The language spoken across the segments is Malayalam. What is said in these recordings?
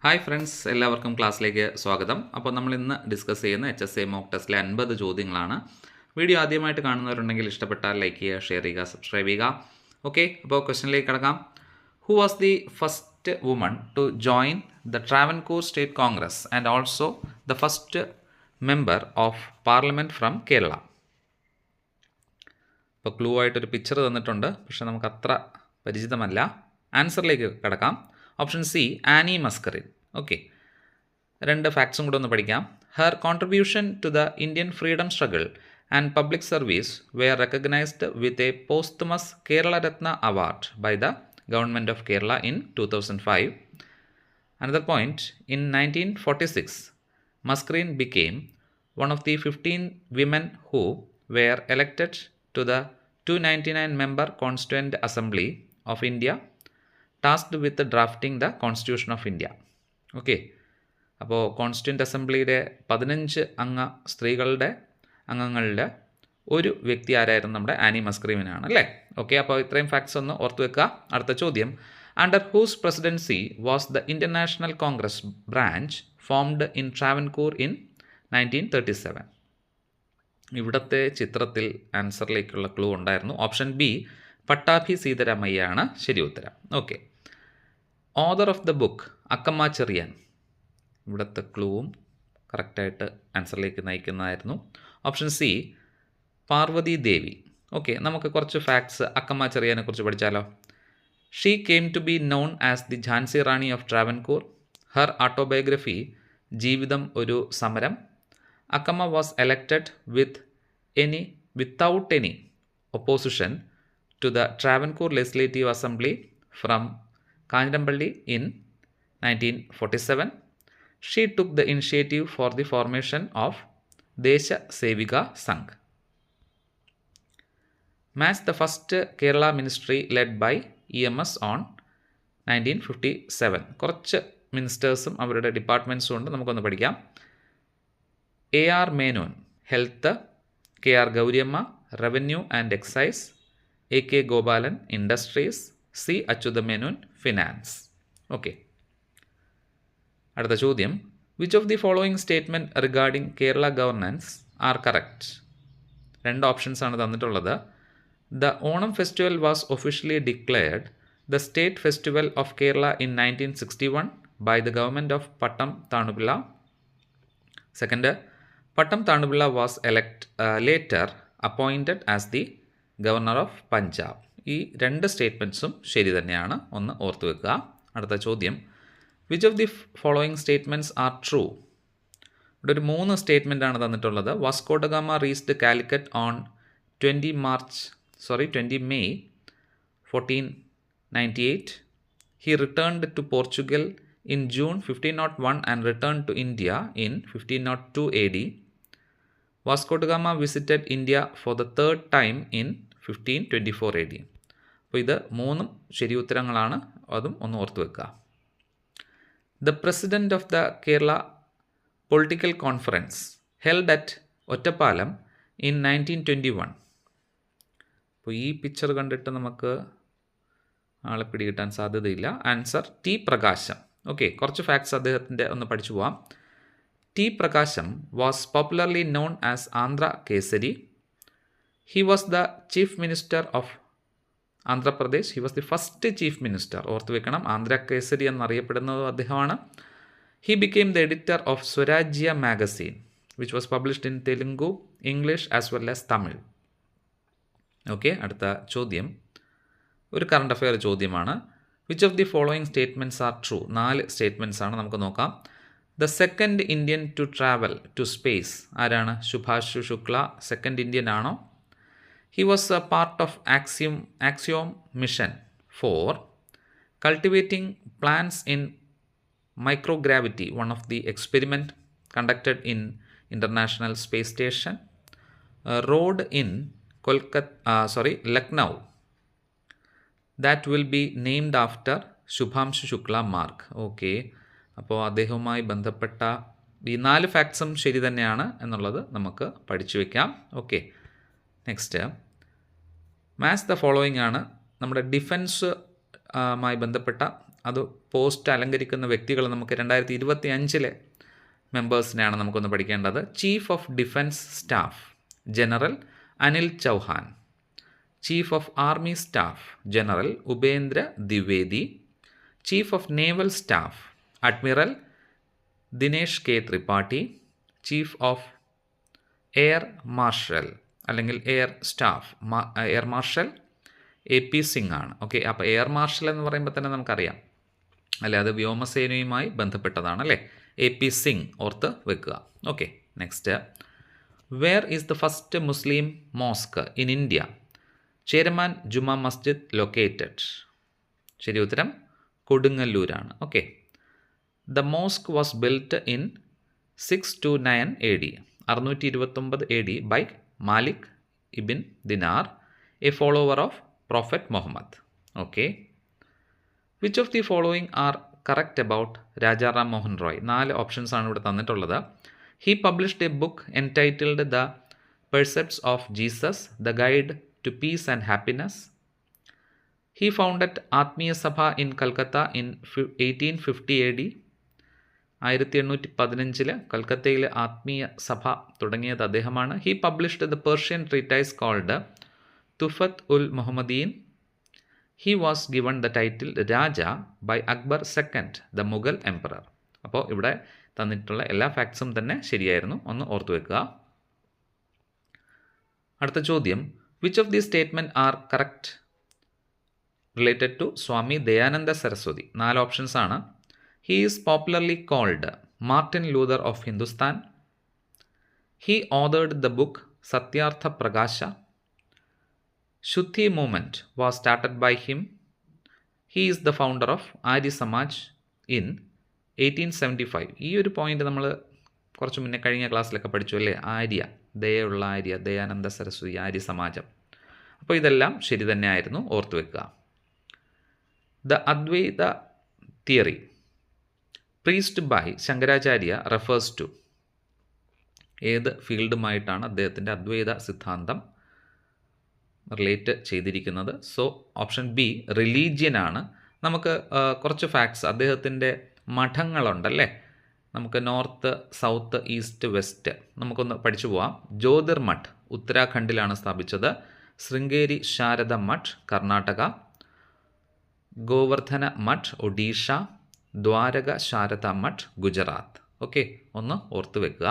ഹായ് ഫ്രണ്ട്സ്, എല്ലാവർക്കും ക്ലാസ്സിലേക്ക് സ്വാഗതം. അപ്പോൾ നമ്മൾ ഇന്ന് ഡിസ്കസ് ചെയ്യുന്ന HSA മോക്ക് ടെസ്റ്റിലെ 50 ചോദ്യങ്ങളാണ്. വീഡിയോ ആദ്യമായിട്ട് കാണുന്നവരുണ്ടെങ്കിൽ ഇഷ്ടപ്പെട്ടാൽ ലൈക്ക് ചെയ്യുക, ഷെയർ ചെയ്യുക, സബ്സ്ക്രൈബ് ചെയ്യുക. ഓക്കെ, അപ്പോൾ ക്വസ്റ്റ്യനിലേക്ക് കിടക്കാം. Who was the first woman to join the Travancore State Congress and also the first member of parliament from Kerala? ഇപ്പോൾ ക്ലൂ ആയിട്ടൊരു പിക്ചർ തന്നിട്ടുണ്ട്, പക്ഷേ നമുക്ക് അത്ര പരിചിതമല്ല. ആൻസറിലേക്ക് കിടക്കാം. Option C, Annie Mascarene. Okay, രണ്ട് ഫാക്ട്സും കൂടെ ഒന്ന് പഠിക്കാം. Her contribution to the Indian freedom struggle and public service were recognized with a posthumous Kerala Ratna award by the government of Kerala in 2005. Another point, in 1946, Mascarin became one of the 15 women who were elected to the 299-member Constituent Assembly of India, tasked with drafting the Constitution of India. Okay, അപ്പോൾ കോൺസ്റ്റിറ്റ്യൂൻ്റ് അസംബ്ലിയുടെ 15 സ്ത്രീകളുടെ അംഗങ്ങളുടെ ഒരു വ്യക്തി ആരായിരുന്നു? നമ്മുടെ ആനി മസ്കറിനാണ് അല്ലേ. ഓക്കെ, അപ്പോൾ ഇത്രയും ഫാക്ട്സ് ഒന്ന് ഓർത്ത് വെക്കുക. അടുത്ത ചോദ്യം, under whose presidency was the Indian National Congress branch formed in Travancore in 1937? ഇവിടുത്തെ ചിത്രത്തിൽ ആൻസറിലേക്കുള്ള ക്ലൂ ഉണ്ടായിരുന്നു. ഓപ്ഷൻ ബി, പട്ടാഭി സീതാരാമയ്യാണ് ശരി ഉത്തരം. Okay, author of the book Akkamma Cherian. ഇവിടുത്തെ ക്ലൂവും കറക്റ്റായിട്ട് ആൻസറിലേക്ക് നയിക്കുന്നതായിരുന്നു. Option C, Parvathi Devi. Okay, നമുക്ക് കുറച്ച് ഫാക്ട്സ് അക്കമ്മ ചെറിയാനെ കുറിച്ച് പഠിച്ചാലോ. She came to be known as the Jhansi Rani of Travancore. Her autobiography Jeevitham Oru Samaram. Akkamma was elected without any opposition to the Travancore legislative assembly from Kanjirappally in 1947. She took the initiative for the formation of Desha Sevika Sangh. Match the first Kerala ministry led by EMS on 1957. കുറച്ച് മിനിസ്റ്റേഴ്സും അവരുടെ ഡിപ്പാർട്ട്മെൻറ്റ്സും ഉണ്ട്, നമുക്കൊന്ന് പഠിക്കാം. AR Menon health, KR Gouriamma revenue and excise, AK Gopalan industries, C Achutha Menon finance. Okay, അടുത്ത ചോദ്യം, which of the following statement regarding Kerala governance are correct? രണ്ട് ഓപ്ഷൻസ് ആണ് തന്നിട്ടുള്ളത്. The Onam festival was officially declared the state festival of Kerala in 1961 by the government of Pattom Thanu Pillai. Second, Pattom Thanu Pillai was later appointed as the governor of Punjab. ഈ രണ്ട് സ്റ്റേറ്റ്മെൻറ്റ്സും ശരി തന്നെയാണ്, ഒന്ന് ഓർത്ത് വെക്കുക. അടുത്ത ചോദ്യം, which of the following statements are true? ഇവിടെ ഒരു 3 സ്റ്റേറ്റ്മെൻറ്റാണ് തന്നിട്ടുള്ളത്. Vasco da Gama reached Calicut on 20 May 1498. He returned to Portugal in June 1501 and returned to India in 1502 AD. Vasco da Gama visited India for the third time in 1524 AD. അപ്പോൾ ഇത് 3 ശരി ഉത്തരങ്ങളാണ്, അതും ഒന്ന് ഓർത്ത് വെക്കുക. The president of the Kerala political conference held at Ottapalam in 1921. അപ്പോൾ ഈ പിക്ചർ കണ്ടിട്ട് നമുക്ക് ആളെ പിടികിട്ടാൻ സാധ്യതയില്ല. ആൻസർ ടി പ്രകാശം. ഓക്കെ, കുറച്ച് ഫാക്ട്സ് അദ്ദേഹത്തിൻ്റെ ഒന്ന് പഠിച്ചു പോവാം. T Prakasam was popularly known as Andhra Kesari. He was the chief minister of Andhra Pradesh. He was the first chief minister. ഓർത്ത് വെക്കണം, ആന്ധ്ര കേസരി എന്നറിയപ്പെടുന്നതും അദ്ദേഹമാണ്. He became the editor of Swarajya magazine which was published in Telugu, English as well as Tamil. Okay, അടുത്ത ചോദ്യം ഒരു കറണ്ട് അഫെയർ ചോദ്യമാണ്. Which of the following statements are true? 4 statements ആണ്, നമുക്ക് നോക്കാം. The second Indian to travel to space ആരാണ്? ശുഭാഷു ശുക്ല സെക്കൻഡ് ഇന്ത്യൻ ആണോ? He was a part of Axiom mission for cultivating plants in microgravity, one of the experiment conducted in International Space Station. A road in Lucknow that will be named after Shubhamshu Shukla Mark. Okay, അപ്പോൾ അദ്ദേഹവുമായി ബന്ധപ്പെട്ട ഈ 4 ഫാക്ട്സും ശരി തന്നെയാണ് എന്നുള്ളത് നമുക്ക് പഠിച്ചു വയ്ക്കാം. Okay, next match the following ആണ് നമ്മുടെ ഡിഫൻസ് മായി ബന്ധപ്പെട്ട അത് പോസ്റ്റ് അലങ്കരിക്കുന്ന വ്യക്തികൾ നമുക്ക് 2025 മെമ്പേഴ്സിനെയാണ് നമുക്കൊന്ന് പഠിക്കേണ്ടത്. Chief of defence staff general Anil Chauhan, chief of army staff general Upendra Dwivedi, chief of naval staff admiral Dinesh K Tripathi, chief of air marshal അല്ലെങ്കിൽ air staff air marshal AP Singh ആണ്. ഓക്കെ, അപ്പോൾ എയർ മാർഷൽ എന്ന് പറയുമ്പോൾ തന്നെ നമുക്കറിയാം അല്ലേ, അത് വ്യോമസേനയുമായി ബന്ധപ്പെട്ടതാണ് അല്ലേ. AP സിംഗ് ഓർത്ത് വെക്കുക. Okay, next, where is the first Muslim mosque in India? Cheraman Juma Masjid located. ശരി ഉത്തരം കൊടുങ്ങല്ലൂരാണ്. Okay, the mosque was built in 629 AD 629 AD by Malik Ibn Dinar, a follower of prophet Muhammad. Okay, which of the following are correct about Rajaram Mohan Roy? 4 options ആണ് ഇവിടെ തന്നിട്ടുള്ളത്. He published a book entitled the precepts of Jesus, the guide to peace and happiness. He founded Atmiya Sabha in Calcutta in 1850 AD 1815 കൽക്കത്തയിലെ ആത്മീയ സഭ തുടങ്ങിയത് അദ്ദേഹമാണ്. He published the Persian treatise called Tuhfat ul Muwahhidin. He was given the title Raja by Akbar second, the Mughal emperor. അപ്പോൾ ഇവിടെ തന്നിട്ടുള്ള എല്ലാ ഫാക്ട്സും തന്നെ ശരിയായിരുന്നു, ഒന്ന് ഓർത്തു വെക്കുക. അടുത്ത ചോദ്യം, which of the statement are correct related to Swami Dayananda Saraswati? 4 options ആണ്. He is popularly called Martin Luther of Hindustan. He authored the book Satyarth Prakash. Shuddhi movement was started by him. He is the founder of Arya Samaj in 1875. ഈ ഒരു പോയിന്റ് നമ്മൾ കുറച്ച് മുന്നേ കഴിഞ്ഞ ക്ലാസ്സിലൊക്കെ പഠിച്ചു അല്ലേ, ആര്യ, ദയുള്ള ആര്യ, ദയാനന്ദ സരസ്വതി, ആര്യ സമാജം. അപ്പോൾ ഇതെല്ലാം ശരി തന്നെയായിരുന്നു, ഓർത്തു വെക്കുക. The Advaita theory preached by Shankaracharya refers to. ഏത് ഫീൽഡുമായിട്ടാണ് അദ്ദേഹത്തിൻ്റെ അദ്വൈത സിദ്ധാന്തം റിലേറ്റ് ചെയ്തിരിക്കുന്നത്? സോ ഓപ്ഷൻ ബി റിലീജിയനാണ്. നമുക്ക് കുറച്ച് ഫാക്ട്സ്, അദ്ദേഹത്തിൻ്റെ മഠങ്ങളുണ്ടല്ലേ, നമുക്ക് നോർത്ത്, സൗത്ത്, ഈസ്റ്റ്, വെസ്റ്റ് നമുക്കൊന്ന് പഠിച്ചു പോവാം. ജ്യോതിർമഠ് ഉത്തരാഖണ്ഡിലാണ് സ്ഥാപിച്ചത്. ശൃംഗേരി ശാരദ മഠ് കർണാടക. ഗോവർദ്ധന മഠ് ഒഡീഷ. ദ്വാരക ശാരദ മഠ് ഗുജറാത്ത്. ഓക്കെ, ഒന്ന് ഓർത്ത് വെക്കുക.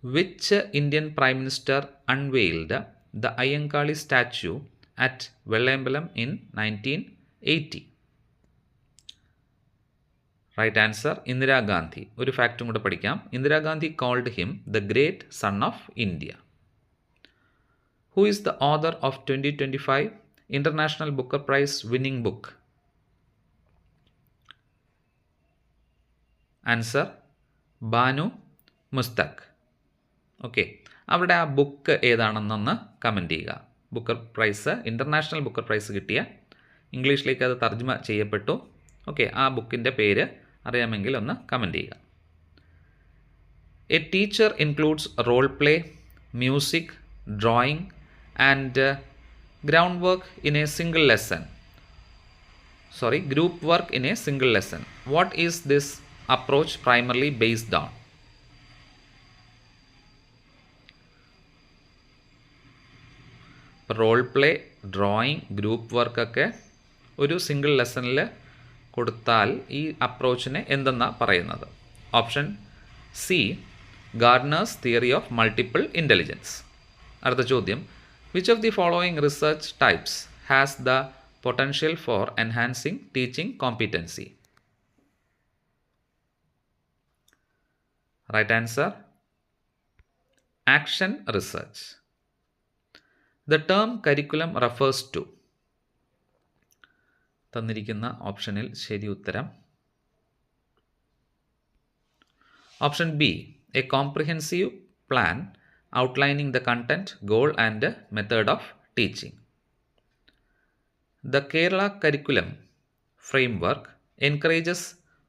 Which Indian prime minister unveiled the Ayyankali statue at Vellayambalam in 1980? Right answer Indira Gandhi. ഒരു ഫാക്റ്റും കൂടെ പഠിക്കാം. Indira Gandhi called him the great son of India. Who is the author of 2025 International Booker Prize winning book? Answer Banu Mushtaq. Okay, അവിടെ ആ ബുക്ക് ഏതാണെന്നൊന്ന് കമൻറ്റ് ചെയ്യുക. Booker prize, international Booker price കിട്ടിയ, ഇംഗ്ലീഷിലേക്ക് അത് തർജ്ജമ ചെയ്യപ്പെട്ടു. ഓക്കെ, ആ ബുക്കിൻ്റെ പേര് അറിയാമെങ്കിൽ ഒന്ന് കമൻറ്റ് ചെയ്യുക. A teacher includes role play, music, drawing and ground work in a single lesson. Group work in a single lesson. What is this approach primarily based on? Role play, drawing, group വർക്കൊക്കെ ഒരു സിംഗിൾ ലെസണിൽ കൊടുത്താൽ ഈ അപ്രോച്ചിനെ എന്തെന്നാണ് പറയുന്നത്? Option C Gardner's theory of multiple intelligence. അടുത്ത ചോദ്യം, which of the following research types has the potential for enhancing teaching competency? Right answer, action research. The term curriculum refers to. തന്നിരിക്കുന്ന ഓപ്ഷനിൽ ശരി ഉത്തരം option B, A comprehensive plan outlining the content, goal and method of teaching. The Kerala curriculum framework encourages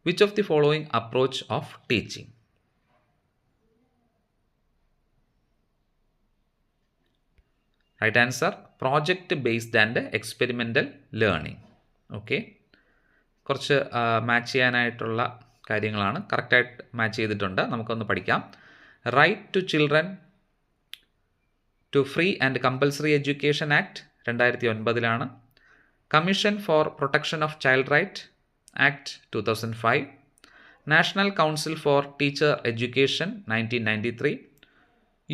which of the following approach of teaching? Right answer, project based and experimental learning. Okay, കുറച്ച് മാച്ച് ചെയ്യാനായിട്ടുള്ള കാര്യങ്ങളാണ്. കറക്റ്റായിട്ട് മാച്ച് ചെയ്തിട്ടുണ്ട്. നമുക്കൊന്ന് പഠിക്കാം. Right to children to free and compulsory education act 2009 commission for protection of child right act 2005, national council for teacher education 1993,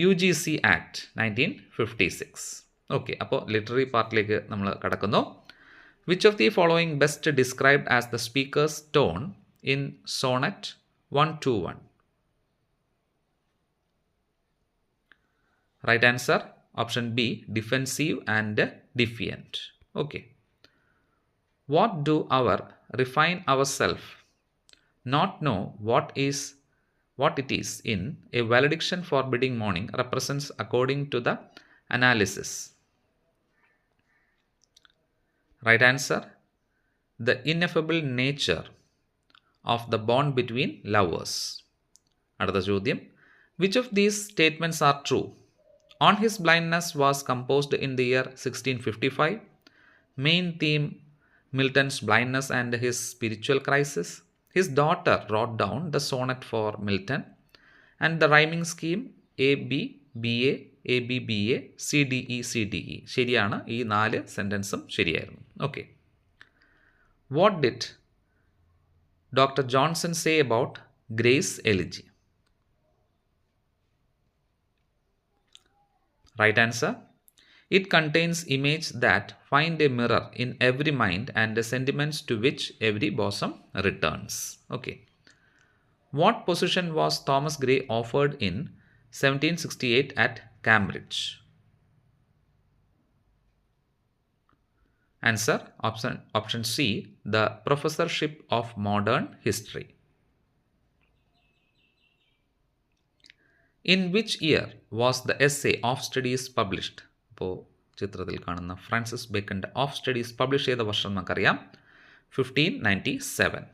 UGC act 1956. Okay, അപ്പോൾ ലിറ്റററി പാർട്ടിലേക്ക് നമ്മൾ കടക്കുന്നു. Which of the following best described as the speaker's tone in sonnet 121? Right answer, option B, defensive and defiant. Okay. What do our refine ourselves not know what it is in a valediction forbidding morning represents according to the analysis? Right answer, the ineffable nature of the bond between lovers. അടുത്ത ചോദ്യം, which of these statements are true? On His Blindness was composed in the year 1655. Main theme, Milton's blindness and his spiritual crisis. His daughter wrote down the sonnet for Milton. And the rhyming scheme, AB, BA, AB, BA, CDE, CDE. ശരിയാണ്, ഈ 4 സെൻറ്റൻസും ശരിയായിരുന്നു. Okay. What did Dr. Johnson say about Grace Elegy? Right answer, it contains image that find a mirror in every mind and the sentiments to which every bosom returns. Okay. What position was Thomas Gray offered in 1768 at Cambridge? Answer, option C, the professorship of modern history. In which year was the essay of studies published? അപ്പോൾ ചിത്രത്തിൽ കാണുന്ന ഫ്രാൻസിസ് ബേക്കൻ്റെ ഓഫ് സ്റ്റഡീസ് പബ്ലിഷ് ചെയ്ത വർഷം നമുക്കറിയാം 1597.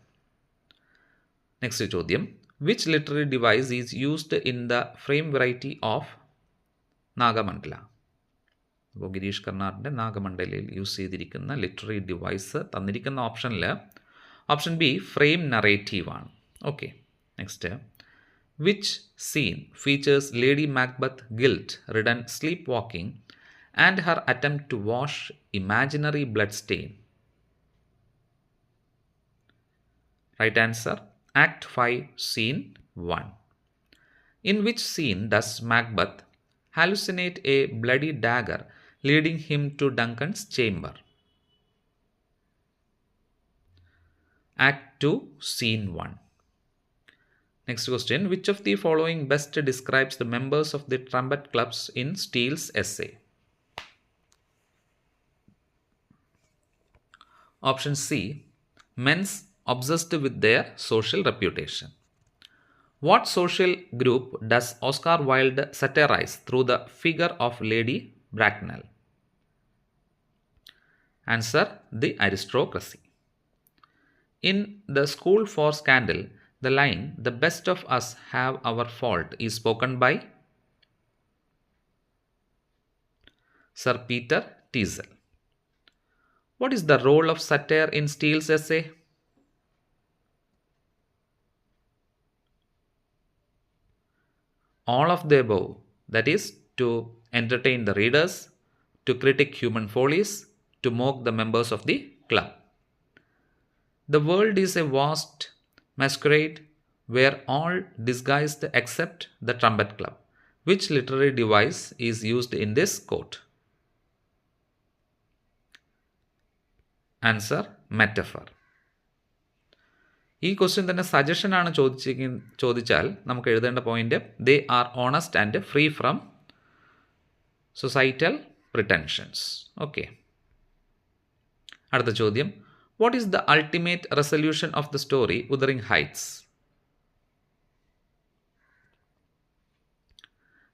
നെക്സ്റ്റ് ചോദ്യം, which literary device is used in the frame variety of Nagamandala? അപ്പോൾ ഗിരീഷ് കർണാടിൻ്റെ നാഗമണ്ഡലയിൽ യൂസ് ചെയ്തിരിക്കുന്ന ലിറ്റററി ഡിവൈസ് തന്നിരിക്കുന്ന ഓപ്ഷനിൽ ഓപ്ഷൻ ബി ഫ്രെയിം നറേറ്റീവ് ആണ്. Okay. Next, which scene features Lady Macbeth guilt-ridden sleepwalking and her attempt to wash imaginary blood stain? Right answer, Act 5, Scene 1. In which scene does Macbeth hallucinate a bloody dagger leading him to Duncan's chamber? Act 2, Scene 1. Next question, which of the following best describes the members of the trumpet clubs in Steele's essay? Option C, men obsessed with their social reputation. What social group does Oscar Wilde satirize through the figure of Lady Bracknell? Answer, the aristocracy. In The School for Scandal, the line, "The best of us have our fault," is spoken by Sir Peter Teazle. What is the role of satire in Steele's essay? All of the above, that is, to entertain the readers, to critique human follies, to mock the members of the club. The world is a vast masquerade where all disguised except the trumpet club. Which literary device is used in this quote? Answer, metaphor. ഈ ക്വസ്റ്റ്യൻ തന്നെ സജഷൻ ആണ് ചോദിച്ചാൽ നമുക്ക് എഴുതേണ്ട point, they are honest and free from societal pretensions. Okay. അടുത്ത ചോദ്യം, what is the ultimate resolution of the story Wuthering Heights?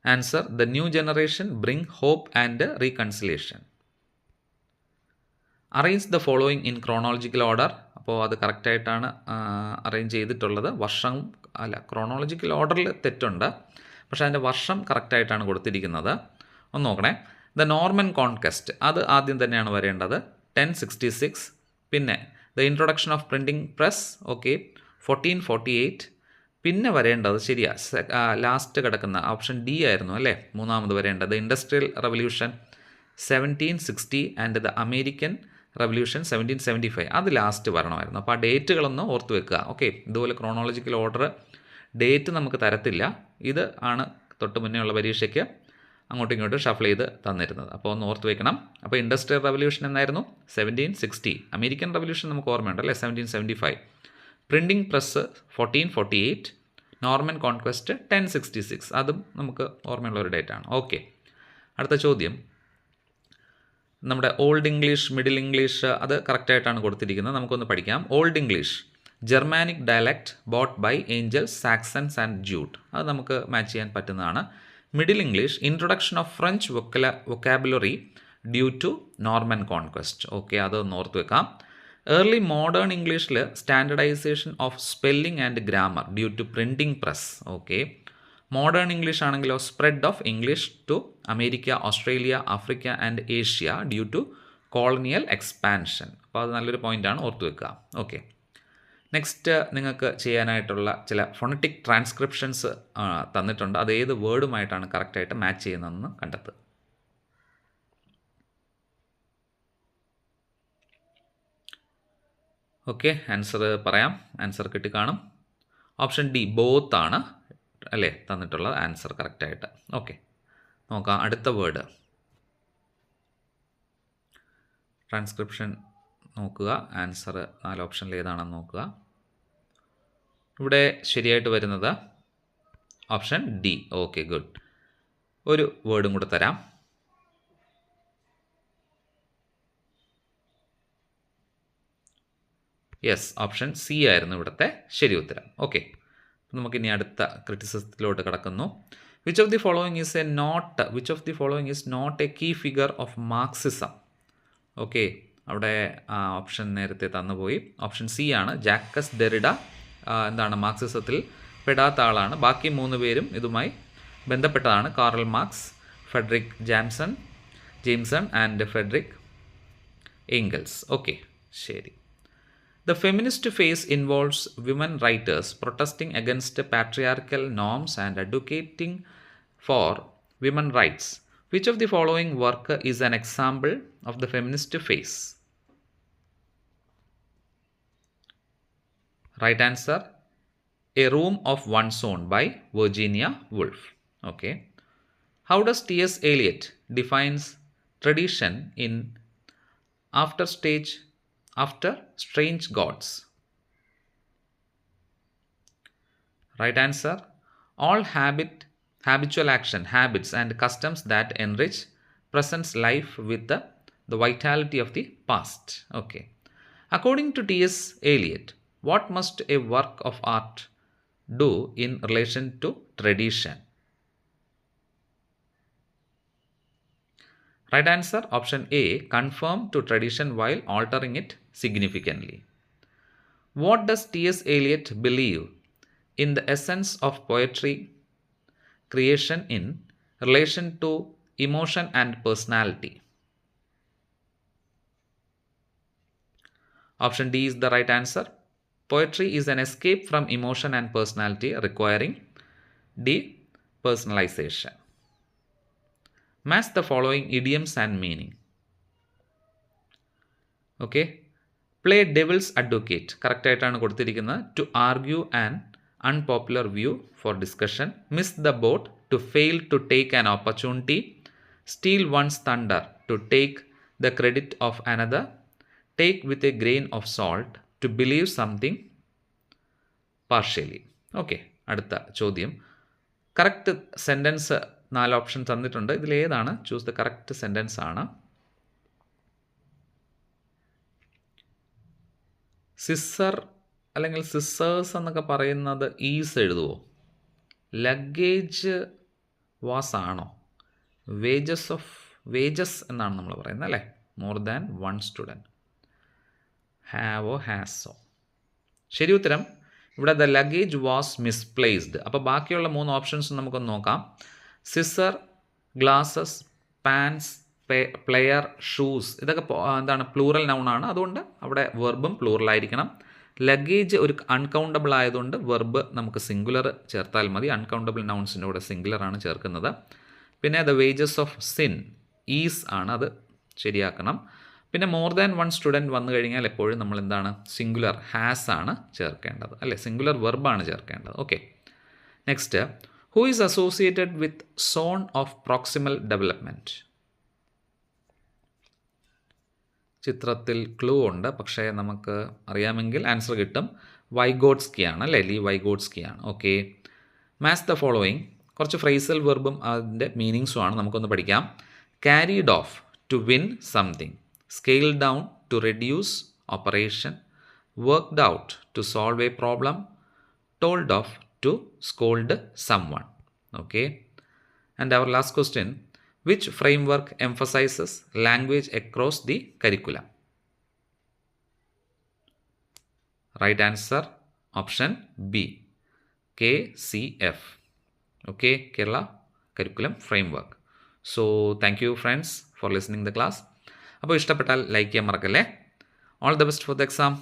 Answer, the new generation bring hope and reconciliation. Arrange the following in chronological order. അപ്പോൾ അത് കറക്റ്റായിട്ടാണ് അറേഞ്ച് ചെയ്തിട്ടുള്ളത്. വർഷം അല്ല, ക്രോണോളജിക്കൽ ഓർഡറിൽ തെറ്റുണ്ട്, പക്ഷേ അതിൻ്റെ വർഷം കറക്റ്റായിട്ടാണ് കൊടുത്തിരിക്കുന്നത്. ഒന്ന് നോക്കണേ. ദ നോർമൻ കോൺക്വസ്റ്റ്, അത് ആദ്യം തന്നെയാണ് വരേണ്ടത്, 1066. പിന്നെ the introduction of printing press, okay, 1448. പിന്നെ വരേണ്ടത് ശരിയാ, ലാസ്റ്റ് കിടക്കുന്ന ഓപ്ഷൻ ഡി ആയിരുന്നു അല്ലേ, മൂന്നാമത് വരേണ്ടത് industrial revolution 1760 and the American revolution 1775. അത് ലാസ്റ്റ് വരണമായിരുന്നു. അപ്പോൾ ആ ഡേറ്റുകളൊന്ന് ഓർത്ത് വെക്കുക. ഓക്കെ, ഇതുപോലെ ക്രോണോളജിക്കൽ ഓർഡർ ഡേറ്റ് നമുക്ക് തരത്തില്ല. ഇത് ആണ് തൊട്ട് മുന്നേ ഉള്ള പരീക്ഷയ്ക്ക് അങ്ങോട്ടും ഇങ്ങോട്ടും ഷഫിൾ ചെയ്ത് തന്നിരുന്നത്. അപ്പോൾ ഒന്ന് ഓർത്ത് വെക്കണം. അപ്പോൾ ഇൻഡസ്ട്രിയൽ റവല്യൂഷൻ എന്നായിരുന്നു 1760. അമേരിക്കൻ റവല്യൂഷൻ നമുക്ക് ഓർമ്മയുണ്ട് അല്ലേ, 1775. Printing press 1448. Norman conquest 1066. അതും നമുക്ക് ഓർമ്മയുള്ള ഒരു ഡേറ്റ് ആണ്. ഓക്കെ, അടുത്ത ചോദ്യം നമ്മുടെ ഓൾഡ് ഇംഗ്ലീഷ്, മിഡിൽ ഇംഗ്ലീഷ് അത് കറക്റ്റായിട്ടാണ് കൊടുത്തിരിക്കുന്നത്. നമുക്കൊന്ന് പഠിക്കാം. Old English Germanic dialect brought by Angles, Saxons and Jute. അത് നമുക്ക് മാച്ച് ചെയ്യാൻ പറ്റുന്നതാണ്. Middle English introduction of French vocabulary due to Norman conquest. Okay, അതൊന്ന് ഓർത്ത് വെക്കാം. ഏർലി മോഡേൺ ഇംഗ്ലീഷിൽ standardization of spelling and grammar due to printing press. Okay, modern English ആണെങ്കിലോ spread of English to America, Australia, Africa and Asia due to colonial expansion. അപ്പോൾ അത് നല്ലൊരു പോയിൻ്റാണ്, ഓർത്ത് വെക്കുക. ഓക്കെ, നെക്സ്റ്റ് നിങ്ങൾക്ക് ചെയ്യാനായിട്ടുള്ള ചില ഫോണറ്റിക് ട്രാൻസ്ക്രിപ്ഷൻസ് തന്നിട്ടുണ്ട്. അത് ഏത് വേർഡുമായിട്ടാണ് കറക്റ്റായിട്ട് മാച്ച് ചെയ്യുന്നതെന്ന് കണ്ടെത്തുക. ഓക്കെ, ആൻസർ പറയാം. ആൻസർ കിട്ടിക്കാണും. ഓപ്ഷൻ ഡി ബോത്ത് ആണ് അല്ലേ തന്നിട്ടുള്ള ആൻസർ കറക്റ്റായിട്ട്. ഓക്കെ, നോക്കാം അടുത്ത വേർഡ്. ട്രാൻസ്ക്രിപ്ഷൻ നോക്കുക. ആൻസർ 4 ഓപ്ഷനിൽ ഏതാണെന്ന് നോക്കുക. ഇവിടെ ശരിയായിട്ട് വരുന്നത് ഓപ്ഷൻ ഡി. Okay, good. ഒരു വേർഡും കൂടെ തരാം. യെസ്, ഓപ്ഷൻ സി ആയിരുന്നു ഇവിടുത്തെ ശരി ഉത്തരം. ഓക്കെ, നമുക്കിനി അടുത്ത ക്രിറ്റിസിസത്തിലോട്ട് കടക്കുന്നു. Which of the following is not a key figure of Marxism. Okay, അവിടെ ഓപ്ഷൻ നേരത്തെ തന്നുപോയി. ഓപ്ഷൻ സി ആണ്. ജാക്കസ് ഡെറിഡ എന്താണ് മാർക്സിസത്തിൽ പെടാത്ത ആളാണ്. ബാക്കി 3 പേരും ഇതുമായി ബന്ധപ്പെട്ടതാണ്. Karl Marx, Fredric Jameson and Friedrich Engels. Okay, ശരി. The feminist phase involves women writers protesting against patriarchal norms and advocating for women's rights. Which of the following work is an example of the feminist phase? Right answer, A Room of One's Own by Virginia Woolf. Okay. How does T.S. Eliot defines tradition in After Strange Gods? Right answer, all habitual action, habits and customs that enrich present life with the vitality of the past. Okay. According to T.S. Eliot, what must a work of art do in relation to tradition? Right answer, option A, conform to tradition while altering it significantly. What does T.S. Eliot believe in the essence of poetry creation in relation to emotion and personality? Option D is the right answer. Poetry is an escape from emotion and personality requiring depersonalization. Match the following idioms and meaning. Okay. Play devil's advocate. Correct ആയിട്ടാണ് കൊടുത്തിരിക്കുന്നത്. To argue an unpopular view for discussion. Miss the boat. To fail to take an opportunity. Steal one's thunder. To take the credit of another. Take with a grain of salt. To believe something partially. Okay. അടുത്ത ചോദ്യം. കറക്റ്റ് സെൻറ്റൻസ് 4 ഓപ്ഷൻ തന്നിട്ടുണ്ട്. ഇതിലേതാണ്? ചൂസ് ദ കറക്റ്റ് സെൻറ്റൻസ് ആണ്. സിസർ അല്ലെങ്കിൽ സിസേഴ്സ് എന്നൊക്കെ പറയുന്നത് ഈസ് എഴുതുമോ? ലഗേജ് വാസ് ആണോ? വേജസ് എന്നാണ് നമ്മൾ പറയുന്നത് അല്ലേ? More than 1 student. ഹാവോ ഹാസോ. ശരി ഉത്തരം ഇവിടെ ദ ലഗേജ് വാസ് മിസ്പ്ലേസ്ഡ്. അപ്പോൾ ബാക്കിയുള്ള 3 ഓപ്ഷൻസ് നമുക്കൊന്ന് നോക്കാം. Scissor, glasses, pants, plier, shoes, ഇതൊക്കെ എന്താണ് പ്ലൂറൽ നൗൺ ആണ്, അതുകൊണ്ട് അവിടെ വെർബും പ്ലൂറൽ ആയിരിക്കണം. ലഗേജ് ഒരു അൺകൗണ്ടബിൾ ആയതുകൊണ്ട് വെർബ് നമുക്ക് സിംഗുലർ ചേർത്താൽ മതി. അൺകൗണ്ടബിൾ നൗൺസിൻ്റെ കൂടെ സിംഗുലർ ആണ് ചേർക്കുന്നത്. പിന്നെ the wages of sin is ആണ്, അത് ശരിയാക്കണം. പിന്നെ മോർ ദാൻ വൺ സ്റ്റുഡൻറ്റ് വന്നു കഴിഞ്ഞാൽ എപ്പോഴും നമ്മൾ എന്താണ് സിംഗുലർ ഹാസ് ആണ് ചേർക്കേണ്ടത്, അല്ലേ, സിംഗുലർ വെർബാണ് ചേർക്കേണ്ടത്. Okay, next, who is associated with zone of proximal development? ചിത്രത്തിൽ ക്ലൂ ഉണ്ട്, പക്ഷേ നമുക്ക് അറിയാമെങ്കിൽ ആൻസർ കിട്ടും. വൈഗോട്സ്കി ആണ്, അല്ലേ, ലീ വൈഗോട്സ്കി ആണ്. Okay, match the following. കുറച്ച് ഫ്രേസൽ വെർബും അതിൻ്റെ മീനിങ്സും ആണ്, നമുക്കൊന്ന് പഠിക്കാം. Carried off, to win something. Scaled down, to reduce operation. Worked out, to solve a problem. Told off, to scold someone. Okay, and our last question, which framework emphasizes language across the curriculum? Right answer, option B, KCF. Okay, Kerala Curriculum Framework. So thank you friends for listening the class. അപ്പോൾ ഇഷ്ടപ്പെട്ടാൽ ലൈക്ക് ചെയ്യാൻ മറക്കല്ലേ. All the best for the exam.